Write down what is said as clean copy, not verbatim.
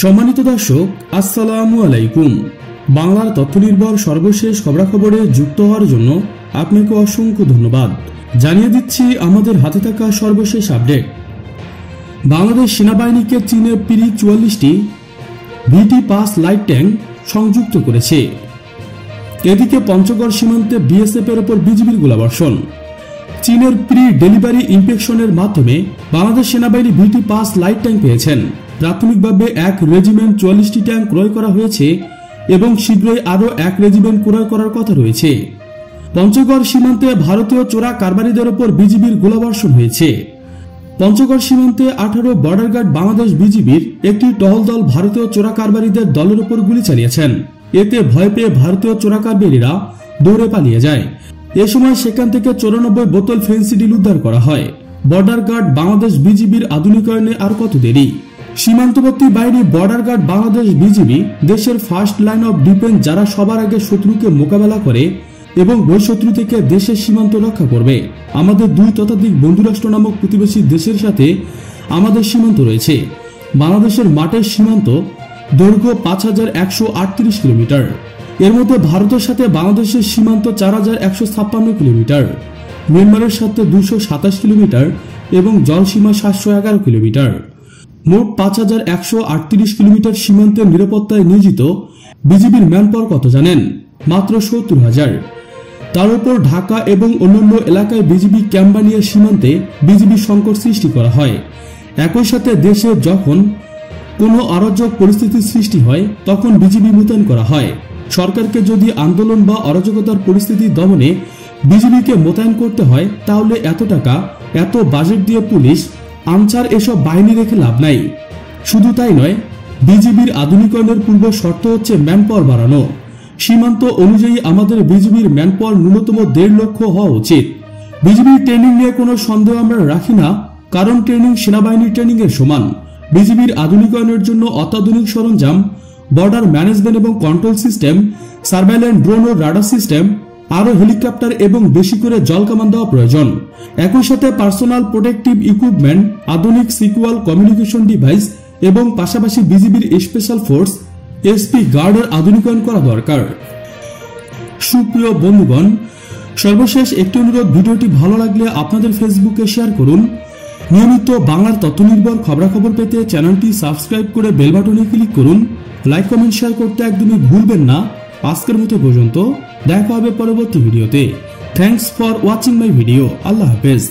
সম্মানিত দর্শক, আসসালামু আলাইকুম। বাংলার তথ্য নির্ভর সর্বশেষ খবরাখবরে যুক্ত হওয়ার জন্য আপনাকে অসংখ্য ধন্যবাদ জানিয়ে দিচ্ছি আমাদের হাতে থাকা সর্বশেষ আপডেট। বাংলাদেশ সেনাবাহিনীকে চীনের পিরি 44টি VT-5 লাইট ট্যাঙ্ক সংযুক্ত করেছে। এদিকে পঞ্চগড় সীমান্তে বিএসএফ এর উপর বিজিবির গোলাবর্ষণ। চীনের প্রি ডেলিভারি ইন্সপেকশনের মাধ্যমে বাংলাদেশ সেনাবাহিনী VT-5 লাইট ট্যাঙ্ক পেয়েছেন। প্রাথমিকভাবে এক রেজিমেন্ট 44টি ট্যাঙ্ক ক্রয় করা হয়েছে এবং শীঘ্রই আরও এক রেজিমেন্ট ক্রয় করার কথা রয়েছে। পঞ্চগড় সীমান্তে ভারতীয় চোরা কারবারিদের উপর বিজিবির গোলাবর্ষণ হয়েছে। পঞ্চগড় সীমান্তে 18 বর্ডার গার্ড বাংলাদেশ বিজিবির একটি টহল দল ভারতীয় চোরা কারবারিদের দলের উপর গুলি চালিয়েছেন। এতে ভয় পেয়ে ভারতীয় চোরা কারবারিরা দৌড়ে পালিয়ে যায়। এ সময় সেখান থেকে 94 বোতল ফেন্সিডিল উদ্ধার করা হয়। বর্ডার গার্ড বাংলাদেশ বিজিবির আধুনিকায়নে আর কত দেরি? সীমান্তবর্তী বাহিনী বর্ডার গার্ড বাংলাদেশ বিজিবি দেশের ফার্স্ট লাইন অফ ডিফেন্স, যারা সবার আগে শত্রুকে মোকাবেলা করে এবং বহিঃশত্রু থেকে দেশের সীমান্ত রক্ষা করবে। আমাদের 2 ততোধিক বন্ধুরাষ্ট্র নামক প্রতিবেশী দেশের সাথে আমাদের সীমান্ত রয়েছে। বাংলাদেশের মাঠের সীমান্ত দৈর্ঘ্য 5138 কিলোমিটার। এর মধ্যে ভারতের সাথে বাংলাদেশের সীমান্ত 4156 কিলোমিটার, মিয়ানমারের সাথে 227 কিলোমিটার এবং জলসীমা 711 কিলোমিটার। মোট 5138 কিলোমিটার সীমান্তের নিরাপত্তায় নিয়োজিত বিজিবির ম্যানপাওয়ার কত জানেন? মাত্র 70,000। তার উপর ঢাকা এবং অন্যান্য এলাকায় বিজিবি ক্যাম্প বানিয়ে সীমান্তে বিজিবি সংকট সৃষ্টি করা হয়। একই সাথে দেশে যখন কোনো অরাজক পরিস্থিতির সৃষ্টি হয় তখন বিজিবি মোতায়েন করা হয়। সরকারকে যদি আন্দোলন বা অরাজকতার পরিস্থিতি দমনে বিজিবিকে মোতায়েন করতে হয় তাহলে এত টাকা, এত বাজেট দিয়ে পুলিশ, আনসার এসব বাহিনী রেখে লাভ নাই। শুধু তাই নয়, বিজিবির আধুনিকায়নের পূর্ব শর্ত হচ্ছে ম্যানপাওয়ার বাড়ানো। সীমান্ত অনুযায়ী আমাদের বিজিবির ম্যানপাওয়ার ন্যূনতম 1.5 লক্ষ হওয়া উচিত। বিজিবির ট্রেনিং নিয়ে কোনো সন্দেহ আমরা রাখি না, কারণ ট্রেনিং সেনাবাহিনীর ট্রেনিং এর সমান। বিজিবির আধুনিকায়নের জন্য অত্যাধুনিক সরঞ্জাম, বর্ডার ম্যানেজমেন্ট এবং কন্ট্রোল সিস্টেম, সার্ভেইল্যান্স ড্রোন ও রাডার সিস্টেম, আরও হেলিকপ্টার এবং বেশি করে জল কামান দেওয়া প্রয়োজন। একই সাথে পার্সোনাল প্রোটেক্টিভ ইকুইপমেন্ট, আধুনিক সিকিউর কমিউনিকেশন ডিভাইস এবং পাশাপাশি বিজিবির স্পেশাল ফোর্স এসপি গার্ডের আধুনিকায়ন করা দরকার। সুপ্রিয় বন্ধুগণ, সর্বশেষ একটি অনুরোধ, ভিডিওটি ভালো লাগলে আপনাদের ফেসবুকে শেয়ার করুন। নিয়মিত বাংলার তথ্য নির্ভর খবরাখবর পেতে চ্যানেলটি সাবস্ক্রাইব করে বেল বাটনে ক্লিক করুন। লাইক, কমেন্ট, শেয়ার করতে একদমই ভুলবেন না। আজকের মতো পর্যন্ত, দেখা হবে পরবর্তী ভিডিওতে। Thanks for watching my video. আল্লাহ হাফেজ।